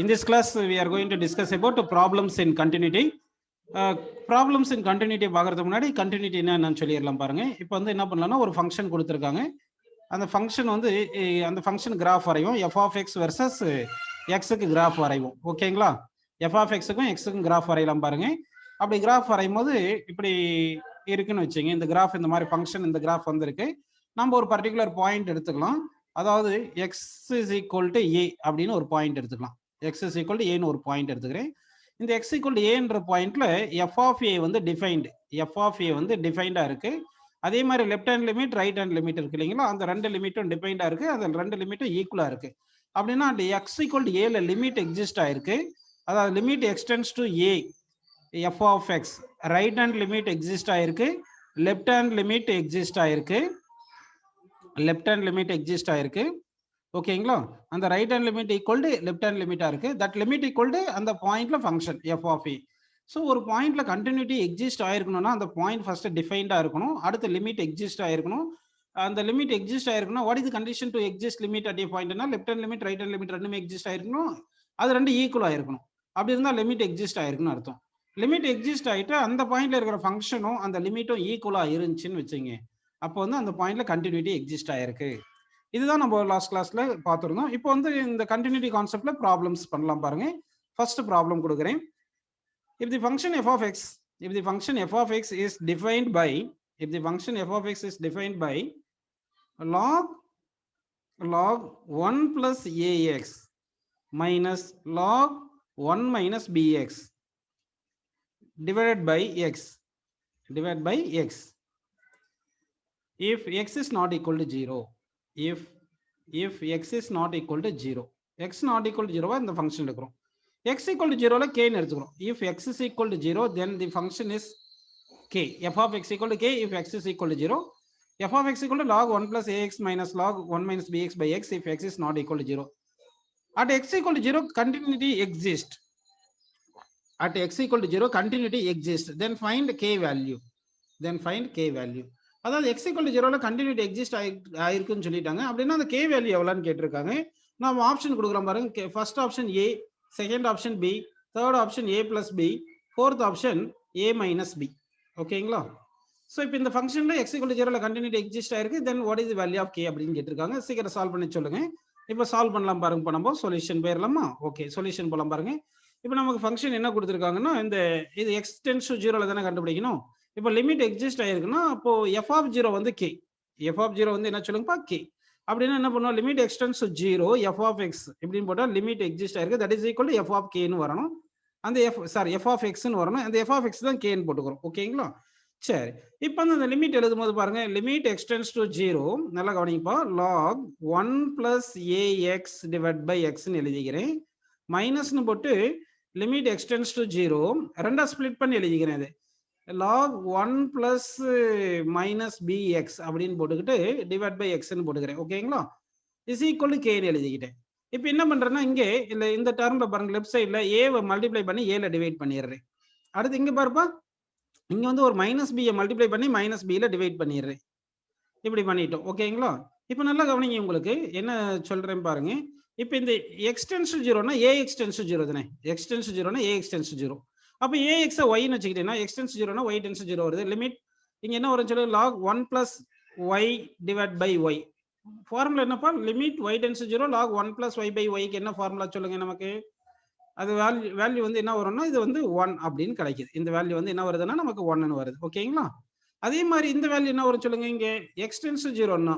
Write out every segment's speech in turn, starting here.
In this class, we are going to discuss about problems in continuity. Problems in continuity பார்க்கறதுக்கு முன்னாடி continuity என்னன்னு சொல்லிரலாம் பாருங்க. இப்போ வந்து என்ன பண்ணலாம்னா ஒரு ஃபங்க்ஷன் கொடுத்திருக்காங்க. அந்த ஃபங்க்ஷன் வந்து அந்த ஃபங்க்ஷன் கிராஃப் வரையும் f of x versus x க்கு கிராஃப் வரைவோம். ஓகேங்களா? f of x க்கும் x க்கும் கிராஃப் வரையலாம் பாருங்க. அப்படி கிராஃப் வரையும்போது இப்படி இருக்குன்னு வெச்சீங்க. இந்த கிராஃப் இந்த மாதிரி ஃபங்க்ஷன் இந்த கிராஃப் வந்திருக்கு. நம்ம ஒரு பர்టిక్యులர் பாயிண்ட் எடுத்துக்கலாம். அதாவது x is equal to a அப்படின்னு ஒரு பாயிண்ட் எடுத்துக்கலாம். x is equal to a ன்னு ஒரு பாயிண்ட் எடுத்துக்கிறேன். இந்த x equal to a என்ற பாயிண்ட்ல f of a வந்து டிஃபைன்டு. f of a வந்து டிஃபைன்டா இருக்கு. அதே மாதிரி left hand limit right hand limit இருக்கு இல்லைங்களா, அந்த ரெண்டு லிமிட்டும் டிஃபைன்டா இருக்கு. அந்த ரெண்டு லிமிட்டும் ஈக்குவலா இருக்கு. அப்படின்னா அந்த x equal to a ல லிமிட் எக்ஸிஸ்ட் ஆயிருக்கு. அதாவது limit x tends to a f of x. Right hand limit exist ஆயிருக்கு, லெஃப்ட் ஹேண்ட் லிமிட் எக்ஸிஸ்ட் ஆயிருக்கு, லெஃப்ட் ஹேண்ட் லிமிட் எக்ஸிஸ்ட் ஆயிருக்கு. ஓகேங்களா, அந்த right hand limit equal to left hand லிமிட்டா இருக்கு. தட் லிமிட் ஈக்குவல் டு அந்த பாயிண்ட்ல function f of a. So ஒரு பாயிண்ட்ல கண்டினியூட்டி எக்ஸிஸ்ட் ஆயிருக்கணும்னா அந்த பாயிண்ட் ஃபர்ஸ்ட் டிஃபைன்டா இருக்கணும், அடுத்து லிமிட் எக்ஸிஸ்ட் ஆயிருக்கணும். அந்த லிமிட் எக்ஸிஸ்ட் ஆயிருக்கணும். What is condition to exist limit at a பாயிண்ட்னா left hand limit right hand limit ரெண்டுமே எக்ஸிஸ்ட் ஆயிருக்கணும். அது ரெண்டு ஈக்குவலா இருக்கணும். அப்படி இருந்தா லிமிட் எக்ஸிஸ்ட் ஆயிருக்குன்னு அர்த்தம். லிமிட் எக்ஸிஸ்ட் ஆயிட்டு அந்த பாயிண்ட்ல இருக்கிற ஃபங்க்ஷனும் அந்த லிமிட்டும் ஈக்குவலா இருந்துச்சுன்னு வச்சுங்க, அப்போ வந்து அந்த பாயிண்ட்ல கண்டினியூட்டி எக்ஸிஸ்ட் ஆயிருக்கு. இதுதான் நம்ம லாஸ்ட் கிளாஸ்ல பார்த்துருந்தோம். இப்போ வந்து இந்த கண்டினியூட்டி கான்செப்ட்ல ப்ராப்ளம்ஸ் பண்ணலாம் பாருங்க. ஃபர்ஸ்ட் ப்ராப்ளம் கொடுக்குறேன். If the function f of x, if the function f of x is defined by, if the function f of x is defined by log 1 plus ax minus log 1 minus bx divided by x, divided by x, if x is not equal to 0, if x is not equal to 0, x not equal to 0 இந்த function எடுக்கிறோம். x equal to 0 ல k ன்னு எடுத்துக்கிறோம். if x is equal to 0 then the function is k. f of x equal to k if x is equal to 0. f of x equal to log 1 plus ax minus log 1 minus bx by x if x is not equal to 0. At x equal to 0 continuity exists. At x equal to 0 continuity exists. Then find k value. Then find k value. அதாவது x equal to 0 ல continuity exist ஆயிருக்குன்னு சொல்லிட்டாங்க. அப்படின்னா அந்த k value எவ்வளோன்னு கேட்டிருக்காங்க. நம்ம option கொடுக்குறோம் பாருங்க. First option a, second option b, third option a plus b, fourth option a minus b. ஓகேங்களா? ஸோ இப்போ இந்த ஃபங்க்ஷன்ல x equal to 0 ல கண்டினியூட்டி எக்ஸிஸ்ட் ஆயிருக்கு. Then what is the value of k அப்படின்னு கேட்டிருக்காங்க. சீக்கிரம் சால்வ் பண்ணி சொல்லுங்க. இப்போ சால்வ் பண்ணலாம் பாருங்க. இப்போ நம்ம சொல்யூஷன் போயிடலாமா? ஓகே, சொல்யூஷன் போலாம் பாருங்க. இப்போ நமக்கு ஃபங்க்ஷன் என்ன கொடுத்துருக்காங்கன்னா இந்த இது x டென்ஸ் டு 0 ல தானே கண்டுபிடிக்கணும். இப்போ லிமிட் எக்ஸிஸ்ட் ஆயிருக்குன்னா அப்போ f of 0 வந்து k. f of 0 வந்து என்ன சொல்லுங்கப்பா? k. அப்படின்னா என்ன பண்ணுவோம்? Limit x tends to 0 f of x இப்படின்னு போட்டா லிமிட் எக்ஸிஸ்ட் ஆயிருக்கு. That is equal to f of k ன்னு வரணும். அந்த f of x ன்னு வரணும். அந்த f of x தான் k ன்னு போட்டுக்கிறோம். ஓகேங்களா? சரி, இப்போ அந்த லிமிட் எழுதும்போது பாருங்க, லிமிட் எக்ஸ்டென்ஸ் டு 0 நல்லா கவனிப்பா, log 1 plus ax divided by x ன்னு எழுதிக்கிறேன். மைனஸ்னு போட்டு லிமிட் எக்ஸ்டென்ஸ் டு 0 ரெண்டா ஸ்பிளிட் பண்ணி எழுதிக்கிறேன். இது log 1 plus minus bx அப்படின்னு போட்டுக்கிட்டு டிவைட் பை எக்ஸ்ன்னு போட்டுக்கிறேன். ஓகேங்களா? இஸ் ஈக்குவல் டு கேன்னு எழுதிக்கிட்டேன். இப்போ என்ன பண்றேன்னா இங்கே இல்லை இந்த டேர்ம்ல பாருங்க, லெஃப்ட் சைடில் ஏவை மல்டிப்ளை பண்ணி ஏல டிவைட் பண்ணிடுறேன். அடுத்து இங்கே பாருப்பா, இங்கே வந்து ஒரு மைனஸ் பியை மல்டிப்ளை பண்ணி மைனஸ் பியில் டிவைட் பண்ணிடுறேன். இப்படி பண்ணிட்டோம். ஓகேங்களா? இப்போ நல்லா கவனிங்க, உங்களுக்கு என்ன சொல்றேன் பாருங்க. இப்போ இந்த எக்ஸ்டென்ஸ் 0னா ஏ எக்ஸ்டென்ஸ் 0 தானே, எக்ஸ்டென்ஸ் 0னா ஏ எக்ஸ்டென்ஸ் 0. அப்போ ஏஎக்ஸை ஒய்ன்னு வச்சுக்கிட்டேன்னா எக்ஸ்டென்ஸ் 0னா ஒய் டென்ஸ் 0 வருது. லிமிட் இங்கே என்ன வரும்னு சொல்லி log 1 plus y divide by y. Formula என்னப்பா? Limit y tends 0 log 1 plus y by ஒய்க்கு என்ன ஃபார்முலா சொல்லுங்க நமக்கு? அது வேல்யூ வந்து என்ன வரும்னா இது வந்து 1 அப்படின்னு கிடைக்குது. இந்த வேல்யூ வந்து என்ன வருதுன்னா நமக்கு 1ன்னு வருது. ஓகேங்களா? அதே மாதிரி இந்த வேல்யூ என்ன வரும் சொல்லுங்க? இங்கே எக்ஸ்டென்ஸ் 0ன்னா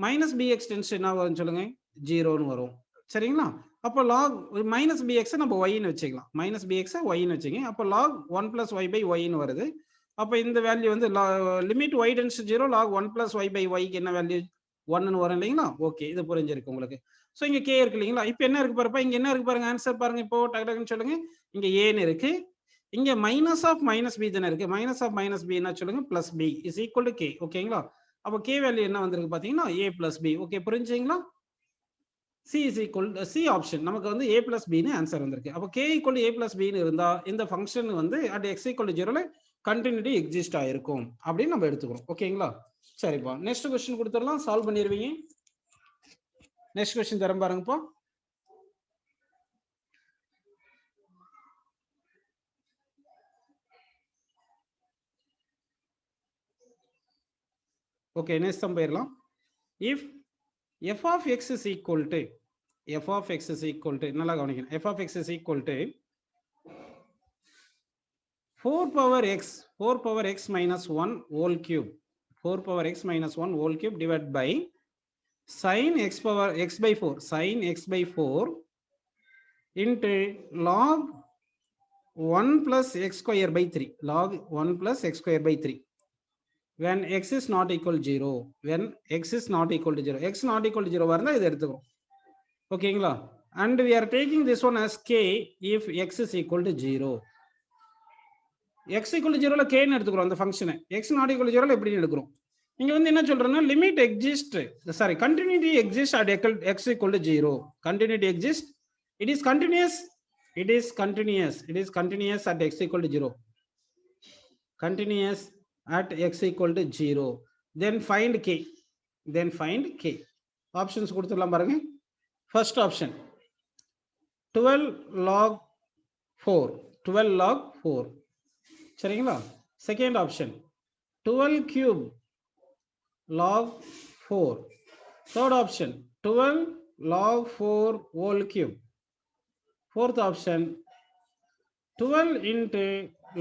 மைனஸ் பி எக்ஸ்டென்ஸ் என்ன வரும்னு சொல்லுங்க? 0ன்னு வரும். சரிங்களா? அப்போ லாக் மைனஸ் பிஎக்ஸை நம்ம ஒய்ன்னு வச்சுக்கலாம். மைனஸ் பிஎக்ஸை ஒய்ன்னு வச்சுங்க. அப்போ லாக் 1 plus y by ஒய்ன்னு வருது. அப்போ இந்த வேல்யூ வந்து limit y tends 0 log 1 plus y by ஒய்க்கு என்ன வேல்யூ? 1ன்னு வரும் இல்லைங்களா? ஓகே, இது புரிஞ்சிருக்கு உங்களுக்கு. ஸோ இங்கே கே இருக்கு இல்லைங்களா? இப்போ என்ன இருக்கு பாருப்பா, இங்கே என்ன இருக்கு பாருங்க, ஆன்சர் பாருங்க. இப்போ டக்கு டக்குன்னு சொல்லுங்க. இங்கே ஏன்னு இருக்கு, இங்கே மைனஸ் ஆஃப் மைனஸ் பி தானே இருக்கு. மைனஸ் ஆஃப் மைனஸ் பி என்ன சொல்லுங்க? Plus b is equal to k. ஓகேங்களா? அப்போ கே வேல்யூ என்ன வந்திருக்கு பார்த்தீங்கன்னா ஏ பிளஸ் பி. ஓகே, புரிஞ்சுங்களா? C is equal c option நமக்கு வந்து ஏ பிளஸ் பின்னு ஆன்சர் வந்திருக்கு. அப்போ கே ஈக்குவல் ஏ பிளஸ் பின்னு இருந்தா இந்த ஃபங்க்ஷன் வந்து அட் எக்ஸ் ஈக்குவல் 0ல கண்டினியூட்டி எக்ஸிஸ்ட் ஆயிருக்கும் அப்படின்னு நம்ம எடுத்துக்கிறோம். ஓகேங்களா? சரிப்பா, நெக்ஸ்ட் கொஸ்டின் கொடுத்துடலாம், சால்வ் பண்ணிடுவீங்க. நெக்ஸ்ட் கொஸ்டின் தரம் பாருங்கப்பா. ஓகே நெக்ஸ்ட் சம் போயிடலாம். If f of x is equal to நல்லா கவனிக்கணும். f of x is equal to 4 power x minus 1 whole cube 4 power x minus 1 whole cube divided by sin x power x by 4 into log 1 plus x square by 3 log 1 plus x square by 3 when x is not equal to 0 x not equal to 0 வரனா இத எடுத்துக்கிறோம். ஓகேங்களா? and we are taking this one as k if x is equal to 0. x equal to 0 ல k ன்னு எடுத்துக்கிறோம் அந்த ஃபங்க்ஷனை. x not equal to 0 ல எப்படி எடுக்கிறோம்? இங்க வந்து என்ன சொல்றேன்னா limit exist continuity exists at x equal to 0. continuity exists. It is continuous at x equal to 0. Continuous at x equal to 0. Then find k. Options கொடுத்துடலாம் பாருங்க. First option 12 log 4 சரிங்களா? Second option 12 cube log 4. Third option 12 log 4 whole cube. Fourth option 12 into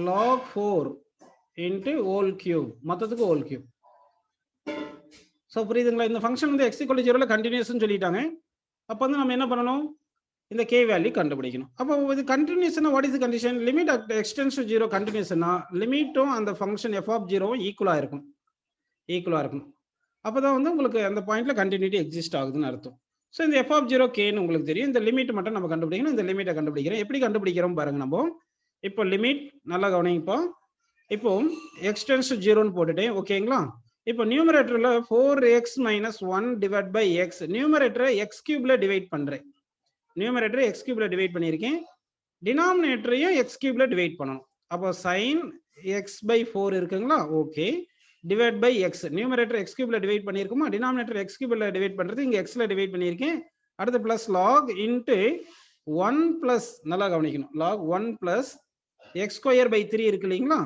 log 4 into whole cube மொத்தத்துக்கு whole cube. So புரியுதுங்களா? இந்த function வந்து x equal to 0 ல கண்டினியூஸ்னு சொல்லிட்டாங்க. அப்போ வந்து நம்ம என்ன பண்ணணும்? இந்த k வேல்யூ கண்டுபிடிக்கணும். அப்போ இது கண்டினியூஸ்னா what is the condition? Limit at x tends to 0 கண்டினியூஸ்னா லிமிட்டும் அந்த ஃபங்க்ஷன் f of 0வும் ஈக்குவலா இருக்கும். அப்பதான் வந்து உங்களுக்கு அந்த பாயிண்ட்ல கண்டினியூட்டி எக்ஸிஸ்ட் ஆகுதுன்னு அர்த்தம். ஸோ இந்த f of 0 k ன்னு உங்களுக்கு தெரியும். இந்த லிமிட் மட்டும் நம்ம கண்டுபிடிக்கணும். இந்த லிமிட்டை கண்டுபிடிக்கிறோம். எப்படி கண்டுபிடிக்கிறோம் பாருங்க. நம்ம இப்போ லிமிட் நல்லா கவனிங்க. இப்போ x tends to 0ன்னு போட்டுட்டேன். ஓகேங்களா? இப்போ நியூமரேட்டர்ல 4x minus 1 divided by x நியூமரேட்டரை x கியூப்ல டிவைட் பண்றேன். நியூமரேட்டரை x கியூப்ல டிவைட் பண்ணியிருக்கேன். டினாமினேட்டரையும் x கியூப்ல டிவைட் பண்ணணும். அப்போ sin x by 4 இருக்குங்களா? Okay. Divide by x numerator x கியூப்ல டிவைட் பண்ணியிருக்குமா? டினாமினேட்டர் x கியூப்ல டிவைட் பண்றது இங்க x ல டிவைட் பண்ணியிருக்கேன். அடுத்து பிளஸ் log into 1 பிளஸ் நல்லா கவனிக்கணும். log 1 plus x square by 3 இருக்கு இல்லைங்களா?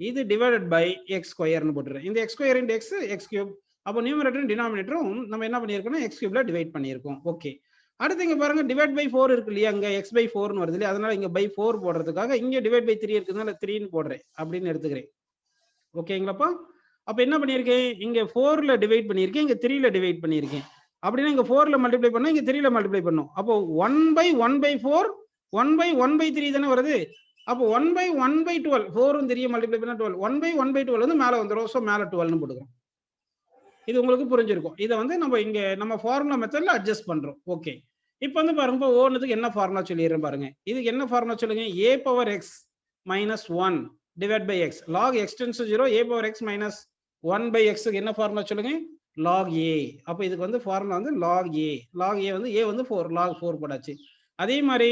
இது டிவைடட் பை x ஸ்கொயர்னு போட்டுறேன். இந்த x square into x cube. அப்போ நியூமரேட்டரும் டினாமினேட்டரும் நம்ம என்ன பண்ணியிருக்கோம்னா x கியூப்ல டிவைட் பண்ணியிருக்கோம். ஓகே. அடுத்து இங்க பாருங்க டிவைட் பை 4 இருக்கு இல்லையா? அங்க x பை 4ன்னு வருது இல்லையா? அதனால இங்க பை 4 போடுறதுக்காக இங்க டிவைட் பை 3 இருக்குதுனால 3ன்னு போடுறேன் அப்படின்னு எடுத்துக்கிறேன். ஓகேங்களாப்பா? அப்ப என்ன பண்ணியிருக்கேன்? இங்க 4ல டிவைட் பண்ணியிருக்கேன், இங்க 3ல டிவைட் பண்ணியிருக்கேன். அப்படின்னா இங்க 4ல மல்டிப்ளை பண்ணா இங்க 3ல மல்டிப்ளை பண்ணும். அப்போ 1 by 1 by 4 1 by 1 by 3 தானே வருது. அப்போ 1 by 1 by 12 4ம் 3 மல்டிப்ளை பண்ணா 12 1 by 1 by 12 வந்து மேல வந்துரும். ஸோ மேல 12ன்னு போட்டுக்கிறோம். இது உங்களுக்கு புரிஞ்சிருக்கும். இதை வந்து நம்ம இங்க நம்ம ஃபார்முலா மெத்தட்ல அட்ஜஸ்ட் பண்றோம். ஓகே. இப்போ வந்து பாருங்க, இப்போ ஓனதுக்கு என்ன ஃபார்முலா சொல்லிடுறேன் பாருங்க. இதுக்கு என்ன ஃபார்முலா சொல்லுங்க? a power x minus 1 divided by x log x tends to 0 a power x minus 1 by x க்கு என்ன ஃபார்முலா சொல்லுங்க? log a. அப்ப இதுக்கு வந்து ஃபார்முலா வந்து log a. log a வந்து a வந்து 4 log 4 போடாச்சு. அதே மாதிரி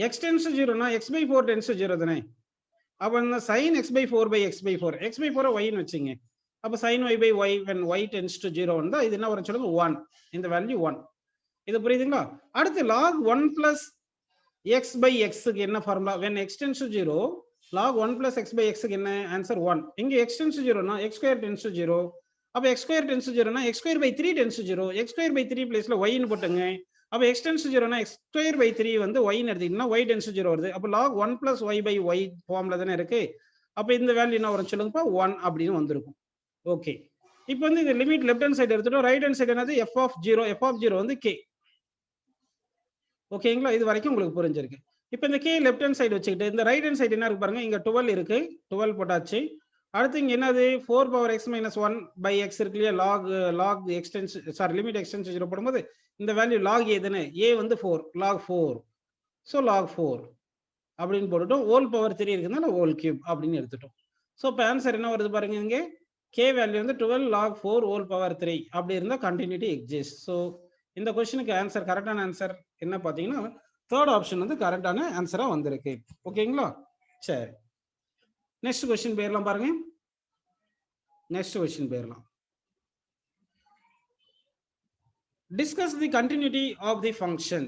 x tends to 0 னா x by 4 tends to 0 தானே. அப்ப இந்த sin x by 4 by x by 4 x by 4 y ன்னு வெச்சீங்க. அப்ப sin y by y when y tends to 0 வந்தா இது என்ன வரும் சொல்லுங்க? 1. இந்த வேல்யூ 1. இது புரியுதுங்களா? அடுத்து log 1 plus x by x க்கு என்ன formula? when x tends to 0 log 1 plus x by x க்கு என்ன ஆன்சர்? 1. இங்க x tends to 0 னா x square tends to 0. அப்ப x square tends to 0 னா x square by 3 tends to 0. x square by 3 பிளேஸ்ல y ன்னு போட்டுங்க. அப்ப x tends to 0 னா x square by 3 வந்து y ன்னு எடுத்தீங்கன்னா y tends to 0 வருது. அப்ப log 1 plus y by y formula தானே இருக்கு. அப்ப இந்த வேல்யூ என்ன வரும் சொல்லுங்கப்பா? 1 அப்படின்னு வந்திருக்கும். ஓகே. இப்போ வந்து இந்த லிமிட் லெஃப்ட் ஹேண்ட் சைடு எடுத்துட்டோம். ரைட் ஹேண்ட் சைடு என்னது? f of 0 வந்து k. ஓகேங்களா? இது வரைக்கும் உங்களுக்கு புரிஞ்சிருக்கு. இப்போ இந்த k லெஃப்ட் ஹேண்ட் சைடு வச்சுக்கிட்டு இந்த ரைட் ஹேண்ட் சைடு என்ன இருக்கு பாருங்க. இங்க 12 இருக்கு. 12 போட்டாச்சு. அடுத்து இங்க என்னது? 4 power x minus 1 by x இருக்கு இல்லையா? log extension sorry limit extension 0 போடும்போது இந்த வேல்யூ log a தானே. a வந்து 4 log 4. ஸோ log 4 அப்படின்னு போட்டுட்டோம். ஹோல் பவர் 3 இருக்குதுனால ஹோல் கியூப் அப்படின்னு எடுத்துட்டோம். ஸோ இப்போ ஆன்சர் என்ன வருது பாருங்க. இங்க k வேல்யூ வந்து 12 log 4 ஹோல் பவர் 3 அப்படி இருந்தா கண்டினியூட்டி எக்ஸிஸ்ட். ஸோ இந்த கொஸ்டினுக்கு ஆன்சர் கரெக்டான ஆன்சர் என்ன பார்த்தீங்கன்னா தேர்ட் ஆப்ஷன் வந்து கரெக்டான ஆன்சரா வந்திருக்கு. ஓகேங்களா? சரி, நெக்ஸ்ட் கொஸ்டின் போயிடலாம் பாருங்க. நெக்ஸ்ட் கொஸ்டின் போயிடலாம். Discuss the continuity of the function.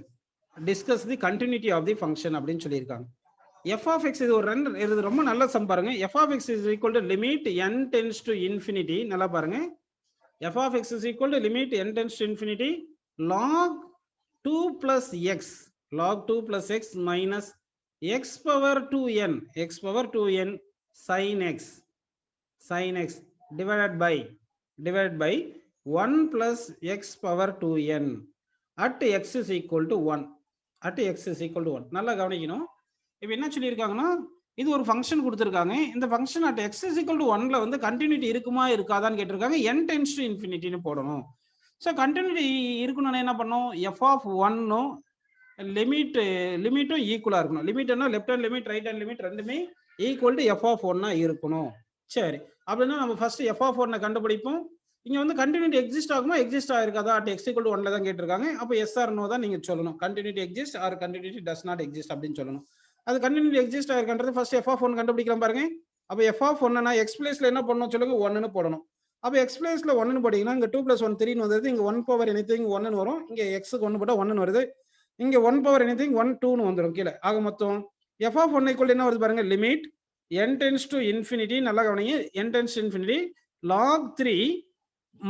Discuss the continuity of the function அப்படின்னு சொல்லியிருக்காங்க. f of x இது ஒரு இது ரொம்ப நல்ல சம் பாருங்க. f of x is equal to limit n tends to infinity. நல்லா பாருங்க. f of x is equal to limit n tends to infinity log 2 plus x, log 2 plus x minus x power 2n, x power 2n sin x divided by 1 plus x power 2n at x is equal to 1, at x is equal to 1. நல்லா கவனிக்கணும். இப்போ என்ன சொல்லியிருக்காங்கன்னா, இது ஒரு function கொடுத்துருக்காங்க. இந்த function at x is equal to 1ல வந்து கண்டினியூட்டி இருக்குமா இருக்காதான்னு கேட்டிருக்காங்க. n tends to infinity போடணும். ஸோ கண்டினியூட்டி இருக்கணும்னா என்ன பண்ணணும், எஃப் ஆஃப் ஒன்னும் லிமிட்டும் ஈக்குவலா இருக்கணும். லிமிட்னா left hand limit right hand limit ரெண்டுமே ஈக்குவல் டு எஃப் ஆஃப் ஒன்னா இருக்கணும். சரி, அப்படின்னா நம்ம ஃபர்ஸ்ட் எஃப் ஆஃப் ஒன்னை கண்டுபிடிப்போம். இங்க வந்து கண்டினியூட்டி எக்ஸிஸ்ட் ஆகுமா எக்ஸிஸ்ட் ஆயிருக்காதா அட் எக்ஸ் ஈக்குவல் டு 1ல தான் கேட்டிருக்காங்க. அப்போ எஸ் ஆர் நோ தான் நீங்க சொல்லணும். Continuity exist or continuity does not exist அப்படின்னு சொல்லணும். அது கண்டினியூட்டி எக்ஸிஸ்ட் ஆயிருக்கன்றது ஃபர்ஸ்ட் எஃப் ஆஃப் ஒன் கண்டுபிடிக்கலாம் பாருங்க. அப்போ எஃப் ஆஃப் ஒன்னா எக்ஸ் பிளேஸ்ல என்ன பண்ணணும் சொல்லுங்க, 1ன்னு போடணும். அப்போ எக்ஸ் பிளேஸ்ல 1ன்னு போட்டீங்கன்னா இங்க 2 + 1 3ன்னு வந்தது. இங்க 1 பவர் எனிதிங் 1ன்னு வரும். இங்க எக்ஸ்க்கு 1 போட்டா 1ன்னு வருது. இங்க 1 பவர் எனிதிங் 1 2ன்னு வந்துடும் கீழே. ஆக மொத்தம் எஃப் ஆஃப் 1 ஈக்குவல் என்ன வருது பாருங்க, limit n tends to infinity, நல்லா கவனிங்க, n tends to infinity log 3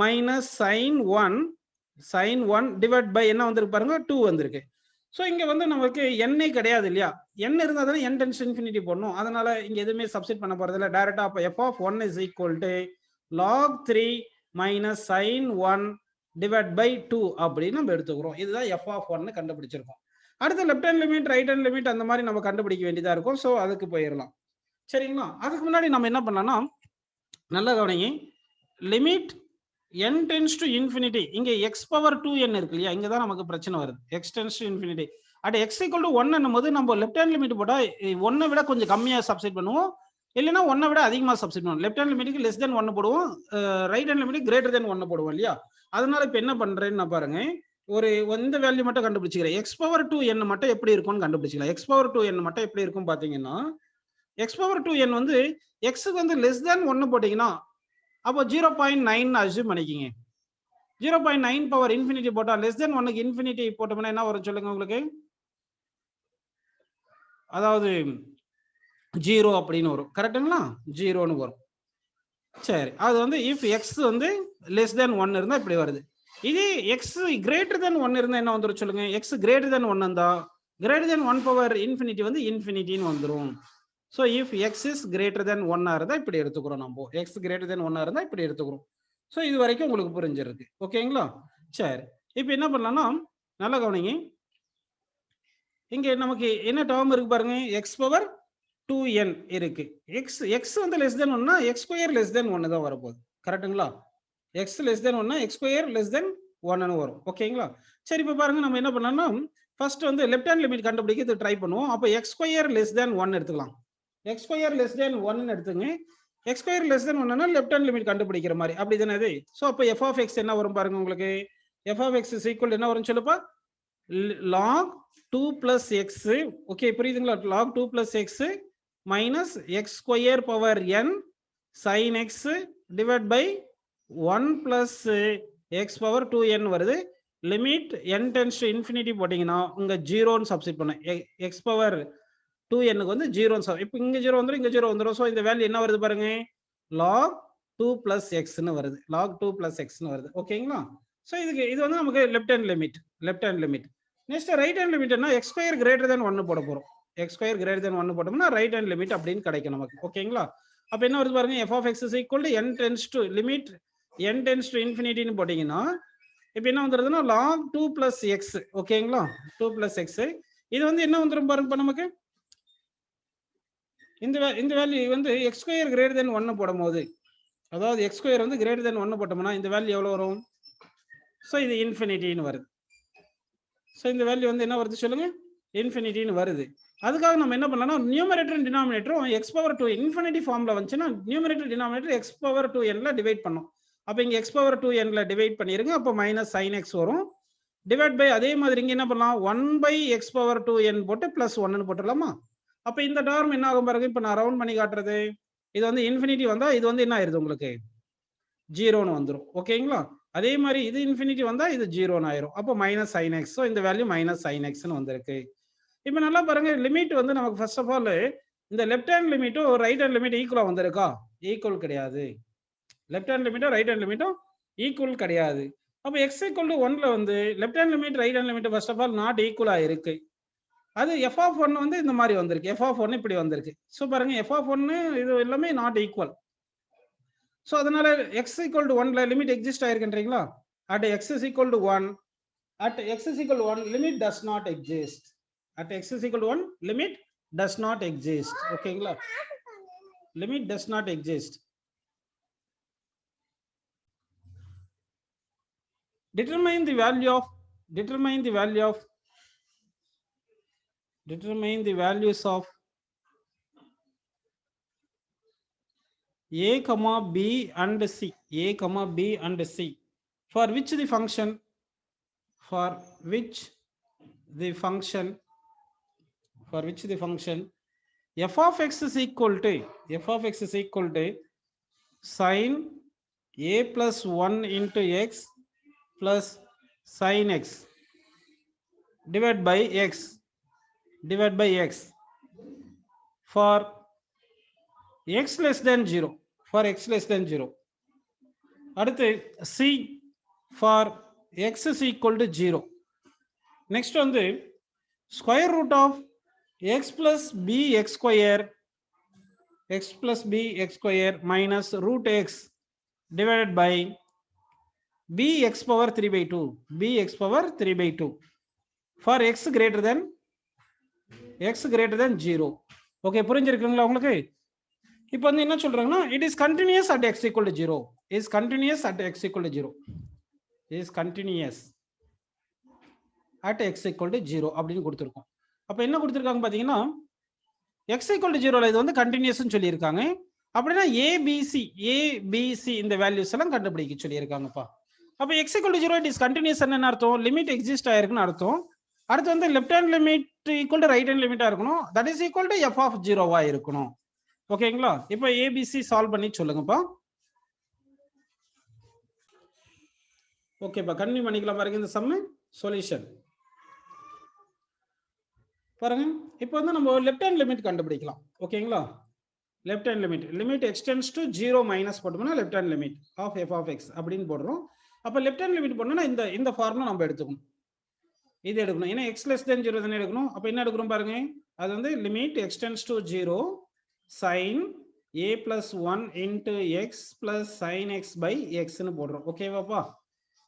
minus sin 1 divide by என்ன வந்திருக்கு பாருங்க 2 வந்திருக்கு. ஸோ இங்க வந்து நமக்கு எண்ணே கிடையாது இல்லையா, n இருந்தால் தானே n tends to infinity போடணும். அதனால இங்க எதுவுமே சப்ஸ்டிட் பண்ண போறது இல்லை. டைரக்டா அப்போ f of 1 is equal to log 3 minus sin 1 divide by 2 அப்படின்னு நம்ம எடுத்துக்கிறோம். இதுதான் f of 1 கண்டுபிடிச்சிருக்கோம். அடுத்து left hand limit right hand limit அந்த மாதிரி நம்ம கண்டுபிடிக்க வேண்டியதா இருக்கும். ஸோ அதுக்கு போயிடலாம். சரிங்களா, அதுக்கு முன்னாடி நம்ம என்ன பண்ணலாம்னா, நல்லா கவனிங்க, limit n tends to infinity, இங்க x பவர் 2n இருக்கு இல்லையா, இங்க தான் நமக்கு பிரச்சனை வருது. x tends to infinity at x equal to 1 என்னும்போது நம்ம லெஃப்ட் ஹேண்ட் லிமிட் போட்டா 1 விட கொஞ்சம் கம்மியா சப்ஸ்டிட் பண்ணுவோம், இல்லைன்னா 1 விட அதிகமா சப்ஸ்டிட் பண்ணுவோம். லெஃப்ட் ஹேண்ட் லிமிட்டுக்கு லெஸ் தென் 1 போடுவோம், ரைட் ஹேண்ட் லிமிட்டுக்கு கிரேட்டர் தென் 1 போடுவோம் இல்லையா. அதனால இப்ப என்ன பண்றேன்னு நான் பாருங்க, ஒரு இந்த வேல்யூ மட்டும் கண்டுபிடிச்சிக்கிறேன். x பவர் 2n மட்டும் எப்படி இருக்கும்னு கண்டுபிடிச்சிக்கலாம். x பவர் 2n மட்டும் எப்படி இருக்கும் பாத்தீங்கன்னா, x பவர் 2n வந்து x க்கு வந்து லெஸ் தென் 1 போட்டீங்கன்னா அப்போ 0.9 அஸ்யூம் பண்ணிக்கிங்க. 0.9 பவர் இன்ஃபினிட்டி போட்டா லெஸ் தென் 1க்கு இன்ஃபினிட்டி போட்டோம்னா என்ன வரும் சொல்லுங்க உங்களுக்கு, அதாவது 0 அப்படின்னு வரும். கரெக்ட்டுங்களா, 0ன்னு வரும். சரி, அது வந்து இஃப் எக்ஸ் வந்து லெஸ் தென் 1 இருந்தா இப்படி வருது. இது எக்ஸ் கிரேட்டர் தென் 1 இருந்தா என்ன வந்துரும் சொல்லுங்க, எக்ஸ் கிரேட்டர் தென் 1 இருந்தா கிரேட்டர் தென் 1 பவர் இன்ஃபினிட்டி வந்து இன்ஃபினிட்டின்னு வந்துரும். So if X is greater than 1 இருந்தா இப்படி எடுத்துக்கிறோம். நம்ம எக்ஸ் கிரேட்டர் தென் 1 இருந்தா இப்படி எடுத்துக்கிறோம். ஸோ இது வரைக்கும் உங்களுக்கு புரிஞ்சிருக்கு. ஓகேங்களா, சரி, இப்போ என்ன பண்ணலாம்னா நல்லா கவனிங்க, இங்க நமக்கு என்ன டேர்ம் இருக்கு பாருங்க, எக்ஸ் பவர் 2n இருக்கு. எக்ஸ் வந்து லெஸ் தென் 1னா எக்ஸ் ஸ்கொயர் லெஸ் தென் 1 தான் வரப்போகுது. கரெக்டுங்களா, எக்ஸ் லெஸ் தென் 1னா எக்ஸ் ஸ்கொயர் லெஸ் தென் 1ன்னு வரும். ஓகேங்களா, சரி, இப்போ பாருங்க நம்ம என்ன பண்ணலாம்னா ஃபர்ஸ்ட் வந்து லெஃப்ட் ஹேண்ட் லிமிட் கண்டுபிடிக்க ட்ரை பண்ணுவோம். அப்போ எக்ஸ் ஸ்கொயர் லெஸ் தென் 1 எடுத்துக்கலாம். எக்ஸ் ஸ்கொயர் லெஸ் தென் 1 எடுத்துங்க. எக்ஸ் ஸ்கொயர் லெஸ் தென் 1னா லெஃப்ட் ஹேண்ட் லிமிட் கண்டுபிடிக்கிற மாதிரி, அப்படி தானே இது. ஸோ அப்போ எஃப் ஆஃப் எக்ஸ் என்ன வரும் பாருங்க, உங்களுக்கு F of X is equal என்ன வரும் சொல்லுப்பா, log 2 plus x, ஓகே புரியுதுங்களா, log 2 plus x minus X square power n sin x divide by 1 plus X power 2n வருது. Limit n tends to infinity போட்டீங்கன்னா உங்க 0ன்னு சப்ஸ்டிட் பண்ண, X power 2nக்கு வந்து 0. இப்போ இங்க 0 வந்துரும், இங்க 0 வந்துரும். ஸோ இந்த வேல்யூ என்ன வருது பாருங்க, log 2 plus xன்னு வருது, log 2 plus xன்னு வருது. ஓகேங்களா, ஸோ இது வந்து நமக்கு left hand limit. Next right hand limit என்ன, எக்ஸ் ஸ்கொயர் கிரேட்டர் தென் 1 போட போறோம். எக்ஸ் ஸ்கொயர் கிரேட்டர் தென் 1 போட்டோம்னா ரைட் ஹேண்ட் லிமிட் அப்படின்னு கிடைக்கும் நமக்கு. ஓகேங்களா, அப்போ என்ன வருது பாருங்க, F of X is equal to n tends to limit n tends to infinity போட்டீங்கன்னா இப்போ என்ன வந்துருதுன்னா log 2 plus x. ஓகேங்களா, 2 plus x இது வந்து என்ன வந்துரும் பாருங்க நமக்கு, இந்த வேல்யூ வந்து எக்ஸ் ஸ்கொயர் கிரேட்டர் தென் 1 போடும்போது, அதாவது எக்ஸ் ஸ்கொயர் வந்து கிரேட்டர் தென் 1 போட்டோம்னா இந்த வேல்யூ எவ்வளவு வரும், ஸோ இது இன்ஃபினிட்டின்னு வருது. ஸோ இந்த வேல்யூ வந்து என்ன வருது சொல்லுங்க, இன்ஃபினிட்டின்னு வருது. அதுக்காக நம்ம என்ன பண்ணலாம், நியூமரேட்டர் டினாமினேட்டரும் எக்ஸ் பவர் 2 இன்ஃபினிட்டி ஃபார்ம்ல வந்துச்சுன்னா நியூமரேட்டர் டினாமினேட்டர் எக்ஸ் பவர் 2nல டிவைட் பண்ணும். அப்போ இங்க எக்ஸ் பவர் 2nல டிவைட் பண்ணிருங்க. அப்போ மைனஸ் சைன் எக்ஸ் வரும். டிவைட் பை அதே மாதிரி இங்க என்ன பண்ணலாம், 1 பை எக்ஸ் பவர் 2n போட்டு பிளஸ் 1ன்னு போட்டுடலாமா. அப்போ இந்த டேர்ம் என்ன ஆகும் பாருங்க, இப்போ நான் ரவுண்ட் பண்ணி காட்டுறது, இது வந்து இன்ஃபினிட்டி வந்தா இது வந்து என்ன ஆயிருது உங்களுக்கு 0ன்னு வந்துடும். ஓகேங்களா, அதே மாதிரி இது இன்ஃபினிட்டி வந்தா இது 0ன்னு ஆயிரும். அப்போ மைனஸ் சைன் எக்ஸ். ஸோ இந்த வேல்யூ மைனஸ் சைன் எக்ஸ்ன்னு வந்திருக்கு. இப்போ நல்லா பாருங்க, லிமிட் வந்து நமக்கு ஃபர்ஸ்ட் ஆஃப் ஆல் இந்த லெஃப்ட் ஹேண்ட் லிமிட்டும் ரைட் ஹேண்ட் லிமிட் ஈக்குவலா வந்திருக்கா, ஈக்குவல் கிடையாது. லெஃப்ட் ஹேண்ட் லிமிட்டும் ரைட் ஹேண்ட் லிமிட்டும் ஈக்குவல் கிடையாது. அப்போ x ஈக்குவல் டு 1ல வந்து left hand limit right hand limit first of all not ஈக்குவலா இருக்கு. அது f ஆஃப் 1 வந்து இந்த மாதிரி வந்திருக்கு. f ஆஃப் 1 இப்படி வந்திருக்கு. ஸோ பாருங்க f ஆஃப் 1 இது எல்லாமே நாட் ஈக்குவல். ஸோ அதனால x ஈக்குவல் டு 1ல லிமிட் எக்ஸிஸ்ட் ஆயிருக்குன்றீங்களா? At x is equal to 1, at x is equal to 1 limit does not exist. At x is equal to 1 limit does not exist. ஓகேங்களா? limit does not exist. Determine the values of a comma b and c, for which the function f of x is equal to sin a plus 1 into x plus sin x divided by x for x less than 0. அடுத்து c for x is equal to 0. next வந்து square root of x plus b x square minus root x divided by bx power 3/2 for x greater than 0. Okay, புரிஞ்சிருக்குங்களா உங்களுக்கு? இப்போ வந்து என்ன சொல்றாங்கன்னா it is continuous at x equal to 0. is continuous at x equal to 0 அப்படின்னு கொடுத்துருக்கோம். அப்போ என்ன கொடுத்துருக்காங்க பார்த்தீங்கன்னா x equal to 0ல இது வந்து கண்டினியூஸ்னு சொல்லியிருக்காங்க. அப்படின்னா ABC இந்த வேல்யூஸ் எல்லாம் கண்டுபிடிக்க சொல்லியிருக்காங்கப்பா. அப்போ x equal to 0 it is continuous என்ன அர்த்தம்? லிமிட் எக்ஸிஸ்ட் ஆயிருக்குன்னு அர்த்தம். அடுத்து வந்து left hand limit equal to right hand லிமிட்டா இருக்கணும். That is equal to f of 0வா இருக்கணும். ஓகேங்களா? இப்போ ABC சால்வ் பண்ணி சொல்லுங்கப்பா. ஓகேப்பா, கண்டினியூ பண்ணிக்கலாம். பாருங்க இந்த சம் சொல்யூஷன் பாருங்க. இப்போ வந்து நம்ம லெஃப்ட் ஹேண்ட் லிமிட் கண்டுபிடிக்கலாம். ஓகேங்களா? Left hand limit x tends to 0 minus போட்டோம்னா left hand limit of f of x அப்படின்னு போடுறோம். அப்போ லெஃப்ட் ஹேண்ட் லிமிட் போடணும்னா இந்த ஃபார்முலா நம்ம எடுத்துக்கணும். இது எடுக்கணும். ஏன்னா x less than 0 தானே எடுக்கணும். அப்போ என்ன எடுக்கிறோம் பாருங்க. அது வந்து limit x tends to 0 sin a plus 1 into x plus sin x by x ன்னு போடுறோம். ஓகேவாப்பா?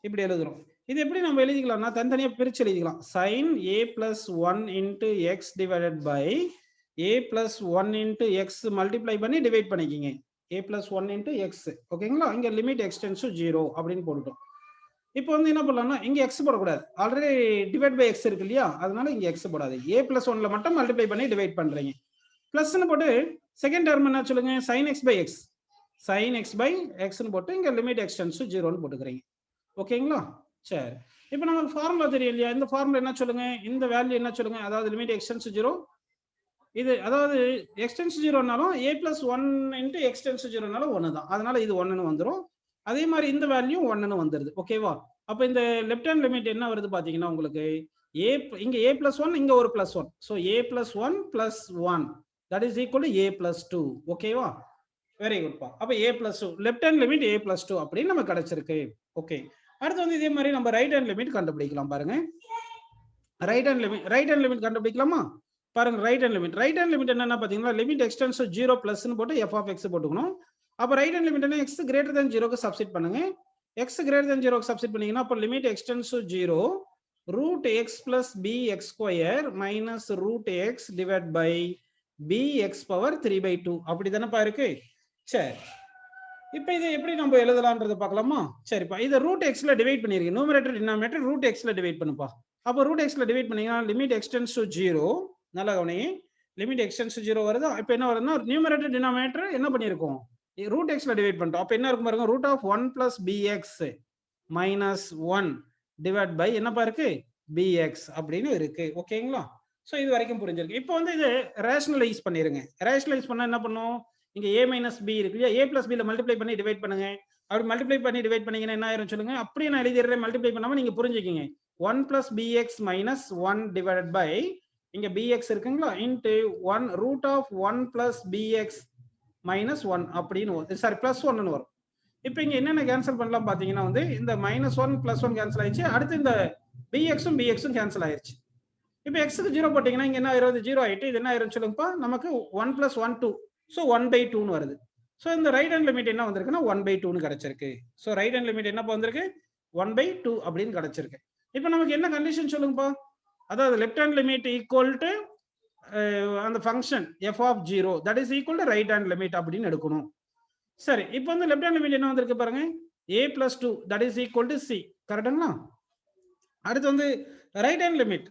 இப்படி எழுதுறோம். இது எப்படி நம்ம எழுதிக்கலாம்னா தனித்தனியா பிரிச்சு எழுதிக்கலாம். sin a plus 1 into x divided by a plus 1 into x multiply பண்ணி டிவைட் பண்ணிக்கிங்க. a plus 1 into x. ஓகேங்களா? இங்க லிமிட் எக்ஸ்டென்ஸ் டு 0 அப்படின்னு போட்டுட்டோம். இப்போ வந்து என்ன பண்ணலாம்னா இங்க x போடக்கூடாது. ஆல்ரெடி டிவைட் பை x இருக்கு இல்லையா? அதனால இங்க x போடாது. a plus 1ல மட்டும் மல்டிப்ளை பண்ணி டிவைட் பண்றீங்க. பிளஸ்ன்னு போட்டு செகண்ட் டேர்ம் என்ன சொல்லுங்க? sin x by x ன்னு போட்டு இங்க லிமிட் எக்ஸ்டென்ஸ் டு 0ன்னு போட்டுக்கிறீங்க. ஓகேங்களா? சரி, இப்போ நமக்கு ஃபார்முலா தெரியும் இல்லையா? இந்த ஃபார்முலா என்ன சொல்லுங்க? இந்த வேல்யூ என்ன சொல்லுங்க? அதாவது லிமிட் எக்ஸ்டென்ஸ் டு 0 இது, அதாவது எக்ஸ்டென்ஸ் 0னாலும் a plus 1 into எக்ஸ்டென்ஸ் 0னாலும் 1 தான். அதனால இது 1ன்னு வந்துரும். அதே மாதிரி இந்த வேல்யூ 1ன்னு வந்துருது. ஓகேவா? அப்போ இந்த லெஃப்ட் ஹேண்ட் லிமிட் என்ன வருது பாத்தீங்கன்னா உங்களுக்கு இங்க a plus 1 இங்க ஒரு plus 1. so a plus 1 plus 1 that is equal to a plus 2. ஓகேவா? வெரி குட் பா. அப்ப a plus 2 left hand limit a plus 2 அப்படின்னு நமக்கு கிடைச்சிருக்கு. ஓகே, அடுத்து வந்து இதே மாதிரி நம்ம ரைட் ஹேண்ட் லிமிட் கண்டுபிடிக்கலாம். பாருங்க, ரைட் ஹேண்ட் லிமிட் கண்டுபிடிக்கலாமா? பாருங்க, ரைட் ஹேண்ட் லிமிட் என்னன்னா பாத்தீங்கன்னா லிமிட் எக்ஸ்டென்ஸ் 0 பிளஸ்னு போட்டு f of x போட்டுக்கணும். அப்ப ரைட் ஹேண்ட் லிமிட் என்ன? x கிரேட்டர் than 0க்கு சப்ஸ்டிட் பண்ணுங்க. x கிரேட்டர் than 0க்கு சப்ஸ்டிட் பண்ணீங்கன்னா அப்ப limit extends 0 root x plus bx square minus root x divided by bx power 3/2 அப்படிதானப்பா இருக்கு. சரி, இப்போ இது எப்படி நம்ம எழுதலாம்ன்றதை பார்க்கலாமா? சரிப்பா, இதை ரூட் எக்ஸ்ல டிவைட் பண்ணிருக்கீங்க. நியூமரேட்டர் டினாமினேட்டர் ரூட் எக்ஸ்ல டிவைட் பண்ணுப்பா. அப்போ ரூட் எக்ஸ்ல டிவைட் பண்ணீங்கன்னா லிமிட் எக்ஸ்டென்ஸ் டு 0. நல்லா கவனிங்க, லிமிட் எக்ஸ்டென்ஸ் டு 0 வருது. இப்போ என்ன வருதுன்னா நியூமரேட்டர் டினாமினேட்டர் என்ன பண்ணிருக்கோம்? ரூட் எக்ஸ்ல டிவைட் பண்ணிட்டோம். அப்போ என்ன இருக்கும் பாருங்க, root of 1 plus bx minus 1 divide by என்னப்பா இருக்கு? bx அப்படின்னு இருக்கு. ஓகேங்களா? ஸோ இது வரைக்கும் புரிஞ்சிருக்கு. இப்போ வந்து இது ரேஷனலைஸ் பண்ணிருங்க. ரேஷனலைஸ் பண்ணா என்ன பண்ணும்? இங்க a minus b இருக்கு இல்லையா? a plus b ல மல்டிப்ளை பண்ணி டிவைட் பண்ணுங்க. அப்படி மல்டிப்ளை பண்ணி டிவைட் பண்ணீங்கன்னா என்ன ஆயிரும் சொல்லுங்க? அப்படியே நான் எழுதிடுறேன். மல்டிப்ளை பண்ணாம நீங்க புரிஞ்சுக்கிங்க. 1 plus bx minus 1 divided by இங்க bx இருக்குங்களா into 1 root of 1 plus bx minus 1 அப்படின்னு சாரி plus 1 வரும். இப்போ இங்க என்னென்ன கேன்சல் பண்ணலாம் பாத்தீங்கன்னா வந்து இந்த -1 +1 கேன்சல் ஆயிடுச்சு. அடுத்து இந்த bxம் bxம் கேன்சல் ஆயிருச்சு. இப்போ xக்கு 0 போட்டீங்கன்னா இங்க என்ன ஆயிருது? 0 ஆயிட்டு இது என்ன ஆயிரும் சொல்லுங்கப்பா? நமக்கு 1 + 1 2. சோ 1/2ன்னு வருது. சோ இந்த ரைட் ஹேண்ட் லிமிட் என்ன வந்திருக்குன்னா 1/2ன்னு கிடைச்சிருக்கு. சோ ரைட் ஹேண்ட் லிமிட் என்னப்பா வந்திருக்கு? 1/2 அப்படின்னு கிடைச்சிருக்கு. இப்போ நமக்கு என்ன கண்டிஷன் சொல்லுங்கப்பா? அதாவது left hand limit equal to அந்த function f of 0 that is equal to right hand limit அப்படின்னு எடுக்கணும். சரி, இப்போ வந்து லெஃப்ட் ஹேண்ட் லிமிட் என்ன வந்திருக்கு பாருங்க? a + 2 that is equal to c. கரெக்ட்டுங்களா? அடுத்து வந்து right hand limit.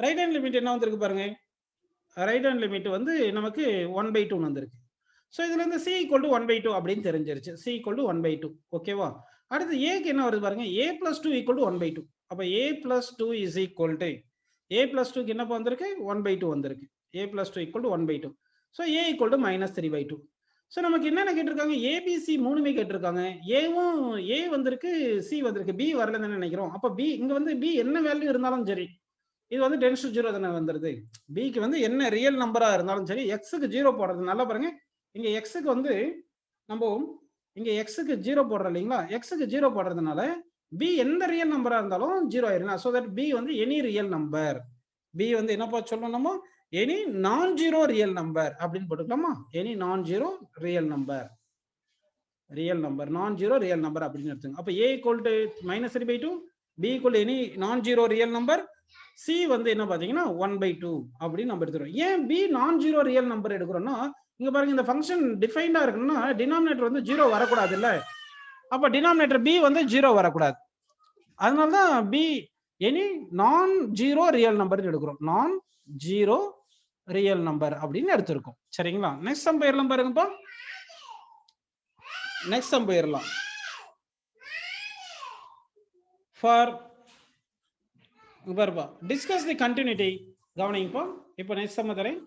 Right hand limit என்ன வந்திருக்கு பாருங்க? ரைட் ஹேண்ட் லிமிட் வந்து நமக்கு 1/2 வந்திருக்கு. சோ இதுல இருந்து c = 1/2 அப்படின்னு தெரிஞ்சிருச்சு. c = 1/2. ஓகேவா? அடுத்து a க்கு என்ன வருது பாருங்க? a + 2 = 1/2. அப்ப a + 2 is equal to a + 2 க்கு என்னப்பா வந்திருக்கு? 1/2 வந்திருக்கு. a + 2 = 1/2. So a = -3/2. சோ நமக்கு என்னென்ன கேட்டிருக்காங்க? ABC மூணுமே கேட்டிருக்காங்க. ஏவும் a வந்திருக்கு, c வந்திருக்கு. b வரலன்னு நினைக்கிறோம். அப்ப b இங்க வந்து b என்ன வேல்யூ இருந்தாலும் சரி. இது வந்து டென்ஸ் டு 0 தானே வந்துருது. b க்கு வந்து என்ன ரியல் நம்பரா இருந்தாலும் சரி, x க்கு 0 போடுறது நல்லா பாருங்க. இங்க x க்கு வந்து நம்ம இங்க x க்கு 0 போடுறோம் இல்லைங்களா? x க்கு 0 போடுறதுனால b எந்த ரியல் நம்பரா இருந்தாலும் 0 ஆயிரும். சோ தட் b வந்து எனி ரியல் நம்பர். b வந்து என்னப்பா சொல்லணுமோ? எனி நான் ஜீரோ ரியல் நம்பர் அப்படின்னு போட்டுக்கலாமா? எனி நான் zero real number. Real number நான் ஜீரோ ரியல் நம்பர் அப்படின்னு எடுத்துங்க. அப்ப a = -3/2, b = எனி நான் ஜீரோ ரியல் நம்பர், c வந்து என்ன பாத்தீங்கன்னா 1/2 அப்படின்னு நம்ம எடுத்துறோம். ஏன் b நான் ஜீரோ ரியல் நம்பர் எடுக்கிறோம்னா, இங்க பாருங்க இந்த ஃபங்க்ஷன் டிஃபைன்டா இருக்குன்னா டினாமினேட்டர் வந்து 0 வரக்கூடாது இல்ல. அப்ப டினாமினேட்டர் b வந்து 0 வரக்கூடாது. அதனால தான் b எனி நான் ஜீரோ ரியல் நம்பர் எடுக்கிறோம். நான் ஜீரோ ரியல் நம்பர் அப்படின்னு எடுத்திருக்கோம். சரிங்களா? நெக்ஸ்ட் சம் போயிரலாம் பாருங்கப்பா. நெக்ஸ்ட் சம் போயிரலாம். ஃபார் பாருப்பா டிஸ்கஸ் தி கண்டினியூட்டி. கவனிங்கப்பா. இப்போ நெக்ஸ்ட் சம் தரேன்.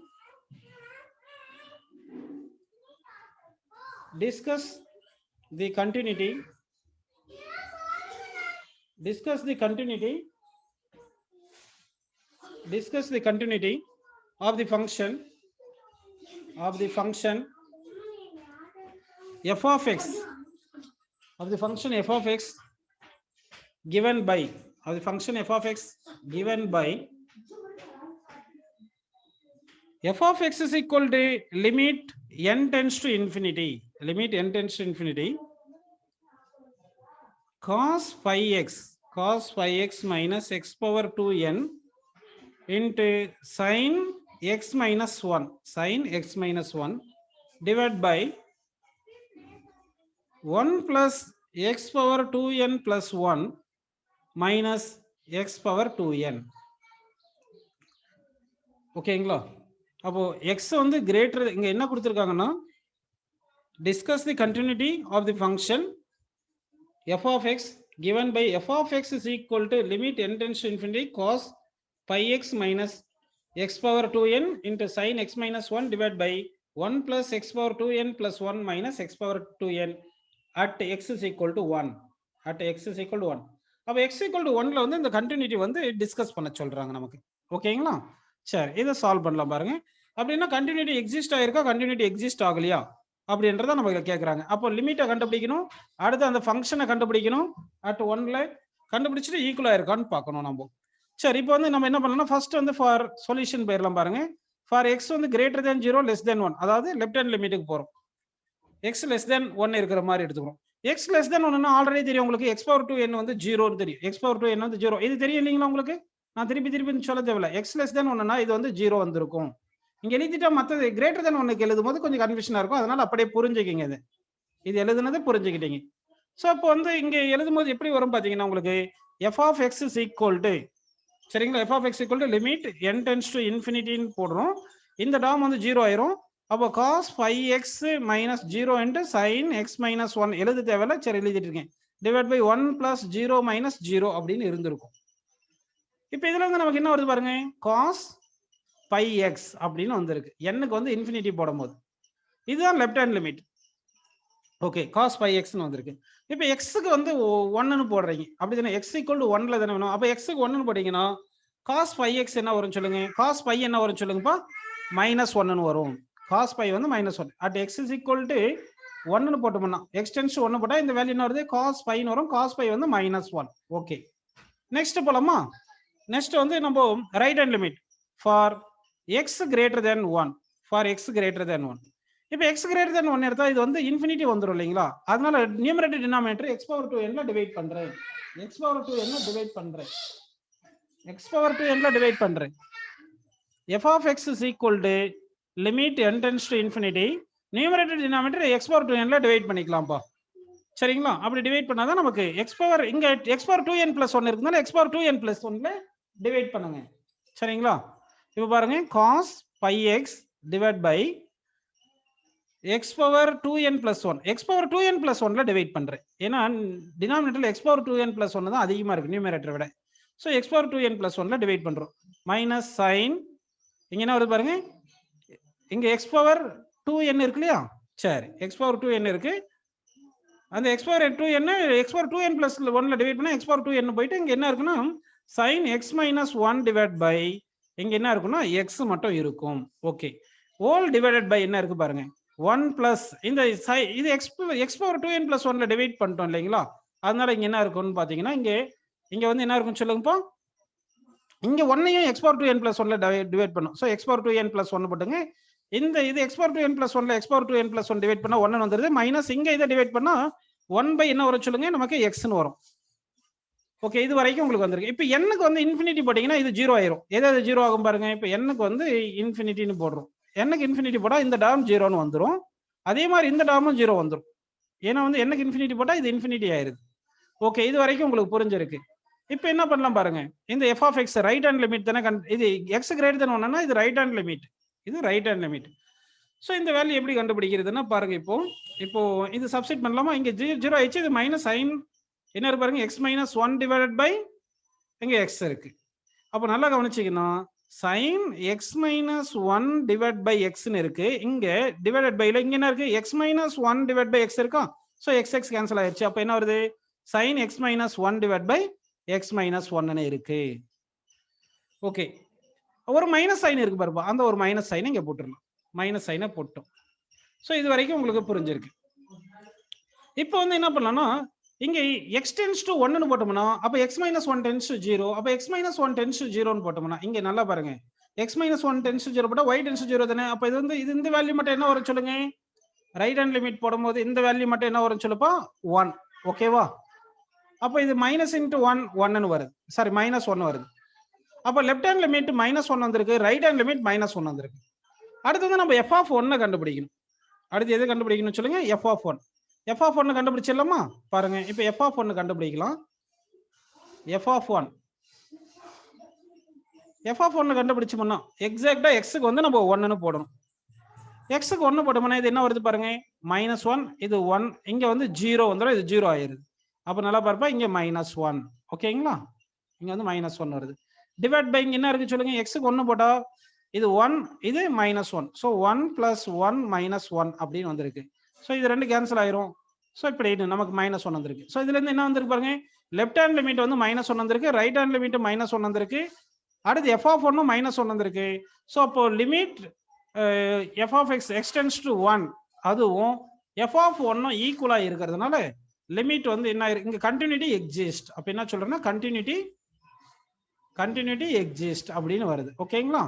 Discuss the continuity. Discuss the continuity. Discuss the continuity of the function f of x, of the function f of x given by, of the function f of x given by f of x is equal to limit n tends to infinity, limit n tends to infinity cos phi x minus x power 2n into sin x minus 1 divided by 1 plus x power 2n plus 1 minus x power 2n. ஓகேங்களா? அப்போ x வந்து greater, இங்க என்ன கொடுத்திருக்காங்கன்னா discuss the continuity of the function f of x given by f of x is equal to limit n tends to infinity cos pi x minus x power 2n into sin x minus 1 divided by 1 plus x power 2n plus 1 minus x power 2n at x is equal to 1. At x is equal to 1. அப்ப x equal to 1ல வந்து இந்த continuity வந்து discuss பண்ண சொல்றாங்க நமக்கு. ஓகேங்களா? சரி, இதை சால்வ் பண்ணலாம் பாருங்க. அப்படின்னா கண்டினியூட்டி எக்ஸிஸ்ட் ஆயிருக்கா, கண்டினியூட்டி எக்ஸிஸ்ட் ஆகலையா அப்படின்றத நமக்கு கேட்கறாங்க. அப்போ லிமிட்டை கண்டுபிடிக்கணும், அடுத்து அந்த ஃபங்க்ஷனை கண்டுபிடிக்கணும், அட் 1ல கண்டுபிடிச்சிட்டு ஈக்குவலா இருக்கான்னு பார்க்கணும் நம்ம. சரி, இப்போ வந்து நம்ம என்ன பண்ணலாம்? ஃபர்ஸ்ட் வந்து ஃபார் சொல்யூஷன் போயிடலாம் பாருங்க. ஃபார் எக்ஸ் வந்து கிரேட்டர் தேன் 0 லெஸ் தேன் 1, அதாவது லெஃப்ட் ஹேண்ட் லிமிட்டுக்கு போறோம். எக்ஸ் லெஸ் தேன் 1 இருக்கிற மாதிரி எடுத்துக்கிறோம். எக்ஸ் லெஸ் தேன் 1னா ஆல்ரெடி தெரியும் உங்களுக்கு. எக்ஸ் பவர் 2n வந்து 0ன்னு தெரியும். எக்ஸ் பவர் 2n வந்து 0 இது தெரியும் இல்லைங்களா உங்களுக்கு? நான் திருப்பி சொல்ல தேவையில்ல. எக்ஸ் லெஸ் தேன் 1னா இது வந்து 0 வந்திருக்கும். இங்க எழுதிட்டா மற்றது கிரேட்டர் தேன் 1க்கு எழுதும் போது கொஞ்சம் கன்ஃபியூஷனா இருக்கும். அதனால அப்படியே புரிஞ்சுக்கிங்க. இது எழுதுனது புரிஞ்சுக்கிட்டீங்க. ஸோ இப்போ வந்து இங்க எழுதும் போது எப்படி வரும் பாத்தீங்கன்னா உங்களுக்கு f of x is equal to, சரிங்களா, f of x equal to limit n tends to infinity போடுறோம். இந்த டேர்ம் வந்து 0 ஆயிரும். அப்போ cos phi x minus 0 into sin x minus 1 எழுத தேவையில்ல. சரி, எழுதிட்டு இருக்கேன். டிவைட் பை 1 plus 0 minus 0 அப்படின்னு இருந்திருக்கும். இப்போ இதுல வந்து நமக்கு என்ன வருது பாருங்க, cos pi x அப்படின்னு வந்திருக்கு. n-க்கு வந்து இன்ஃபினிட்டி போடும்போது இதுதான் left hand limit. Okay, cos pi x ன்னு வந்திருக்கு. இப்போ x-க்கு வந்து 1ன்னு போடுறீங்க. அப்படிதானே? x equal to 1ல தானே வேணும். அப்போ x-க்கு 1ன்னு போட்டீங்கன்னா cos pi x என்ன வரும் சொல்லுங்க? cos pi என்ன வரும் சொல்லுங்கப்பா? -1ன்னு வரும். cos pi வந்து -1 at x is equal to 1 போட்டோம்னா x tends to 1 போட்டா இந்த வேல்யூ என்ன வருது cos phi ன்னு வரும். cos phi வந்து -1. ஓகே, நெக்ஸ்ட் போலாமா? நெக்ஸ்ட் வந்து நம்ம right hand limit for x greater than 1 for x greater than 1. இப்போ x greater than 1 எடுத்தா இது வந்து இன்ஃபினிட்டி வந்துரும் இல்லைங்களா? அதனால numerator denominator x power 2n ல டிவைட் பண்றேன். x power 2n ல டிவைட் பண்றேன். x power 2n ல டிவைட் பண்றேன். f of x is equal to limit n tends to infinity. Numerator denominator x power 2n ல டிவைட் பண்ணிக்கலாம்ப்பா. சரிங்களா? அப்படி divide பண்ணாதான் நமக்கு x power இங்க x power 2n plus 1 இருக்குனால x power 2n plus 1 ல divide பண்ணுங்க. சரிங்களா? இப்போ பாருங்க cos pi x divided by x power 2n plus 1. x power 2n plus 1 ல டிவைட் பண்றேன். ஏன்னா டினாமினேட்டர்ல x power 2n plus 1 தான் அதிகமா இருக்கு நியூமரேட்டரை விட. So x power 2n plus 1 ல டிவைட் பண்றோம். மைனஸ் sin இங்க என்ன வருது பாருங்க. இங்க x power 2n இருக்கு இல்லையா? சரி, x power 2n இருக்கு. அந்த x power 2n x power 2n plus 1 ல டிவைட் பண்ணா x power 2n போயிட்டு இங்க என்ன இருக்குன்னா sin x minus 1 divided by இங்க என்ன இருக்குன்னா x மட்டும் இருக்கும். ஓகே, all divided by என்ன இருக்கு பாருங்க 1 plus இந்த இது x power 2n plus 1 ல டிவைட் பண்ணிட்டோம் இல்லைங்களா? அதனால இங்க என்ன இருக்கும்னு பாத்தீங்கன்னா இங்க வந்து என்ன இருக்கும் சொல்லுங்கப்பா. இங்க 1ஐயும் x power 2n plus 1 ல டிவைட் பண்ணும். So x power 2n plus 1 போட்டுங்க. இந்த இது x power 2n plus 1 ல x power 2n plus 1 divide பண்ணா 1 வந்துருது. மைனஸ் இங்க இதை டிவைட் பண்ணா 1 by என்ன வரும் சொல்லுங்க, நமக்கு x ன்னு வரும். ஓகே, இது வரைக்கும் உங்களுக்கு வந்திருக்கு. இப்போ n க்கு வந்து இன்ஃபினிட்டி போட்டீங்கன்னா இது 0 ஆயிரும். எதாவது 0 ஆகும் பாருங்க. இப்போ n க்கு வந்து இன்ஃபினிட்டின்னு போடுறோம். n க்கு இன்ஃபினிட்டி போட்டா இந்த டேர்ம் 0ன்னு வந்துரும். அதே மாதிரி இந்த டேர்மும் 0 வந்துரும். ஏன்னா வந்து n க்கு இன்ஃபினிட்டி போட்டா இது இன்ஃபினிட்டி ஆயிருது. ஓகே, இது வரைக்கும் உங்களுக்கு புரிஞ்சிருக்கு. இப்போ என்ன பண்ணலாம் பாருங்க. இந்த f of x right hand limit தானே. இது x greater than 1 னா இது ரைட் ஹேண்ட் லிமிட். இது ரைட் ஹேண்ட் லிமிட். சோ இந்த வேல்யூ எப்படி கண்டுபிடிக்கிறதுன்னா பாருங்க. இப்போ இது சப்ஸ்டிட் பண்ணலாமா? இங்க 0 ஆயிடுச்சு. இது மைனஸ் sin என்ன இருக்கு பாருங்க, x minus 1 divided by இங்க x இருக்கு. அப்ப நல்லா கவனிச்சீங்கன்னா sin x minus 1 divided by x ன்னு இருக்கு. இங்க divided by ல இங்க என்ன இருக்கு, x minus 1 divided by x இருக்கா? சோ x கேன்சல் ஆயிருச்சு. அப்ப என்ன வருது, sin x minus 1 divided by x minus 1 ன்னு இருக்கு. ஓகே, ஒரு மைனஸ் சைன் இருக்கு பாருப்பா, அந்த ஒரு மைனஸ் சைனை இங்க போட்டுடலாம். மைனஸ் சைனை போட்டோம். சோ இது வரைக்கும் உங்களுக்கு புரிஞ்சிருக்கு. இப்போ வந்து என்ன பண்ணலாம்னா இங்க x tends to 1 ன்னு போட்டோம்னா அப்ப x minus 1 tends to 0. அப்ப x minus 1 tends to 0 ன்னு போட்டோம்னா இங்க நல்லா பாருங்க, x minus 1 tends to 0 போட்டா y tends to 0 தானே. அப்ப இது வந்து இந்த வேல்யூ மட்டும் என்ன வரும் சொல்லுங்க. ரைட் ஹேண்ட் லிமிட் போடும்போது இந்த வேல்யூ மட்டும் என்ன வரும் சொல்லுப்பா, 1. ஓகேவா? அப்ப இது மைனஸ் இன்டு 1 1ன்னு வருது. சாரி, மைனஸ் 1 வருது. அப்ப லெஃப்ட் ஹேண்ட் லிமிட் மைனஸ் 1 வந்திருக்கு, ரைட் ஹேண்ட் லிமிட் மைனஸ் 1 வந்திருக்கு. அடுத்து வந்து நம்ம f of 1 கண்டுபிடிக்கணும். அடுத்து எது கண்டுபிடிக்கணும் சொல்லுங்க, f of 1. f of 1 கண்டுபிடிச்சிடலாமா? பாருங்க, இப்போ f of 1 கண்டுபிடிக்கலாம். f of 1 கண்டுபிடிச்சோம்னா எக்ஸாக்ட்டா x க்கு வந்து நம்ம 1 ன்னு போடணும். x க்கு 1 போட்டோம்னா இது என்ன வருது பாருங்க, -1. இது 1, இங்க வந்து 0 வந்துரும். இது 0 ஆயிருது. அப்ப நல்லா பாருப்பா, இங்க -1. ஓகேங்களா? இங்க வந்து -1 வருது. டிவைட் பை இங்க என்ன இருக்கு சொல்லுங்க, x க்கு 1 போட்டா இது 1, இது -1. சோ 1 + 1 - 1 அப்படின்னு வந்திருக்கு. சோ இது ரெண்டு கேன்சல் ஆயிரும். சோ இப்படி நமக்கு -1 வந்திருக்கு. சோ இதுல இருந்து என்ன வந்திருக்கு பாருங்க, லெஃப்ட் ஹேண்ட் லிமிட் வந்து -1 வந்திருக்கு, ரைட் ஹேண்ட் லிமிட் -1 வந்திருக்கு. அடுத்து f of 1 -1 வந்திருக்கு. சோ அப்போ limit f of x extends to 1 அதுவும் f of 1 ஈக்குவலா இருக்கிறதுனால லிமிட் வந்து என்ன இங்க கண்டினியூட்டி எக்ஸிஸ்ட். அப்ப என்ன சொல்றேன்னா கண்டினியூட்டி எக்ஸிஸ்ட் அப்படின்னு வருது. ஓகேங்களா?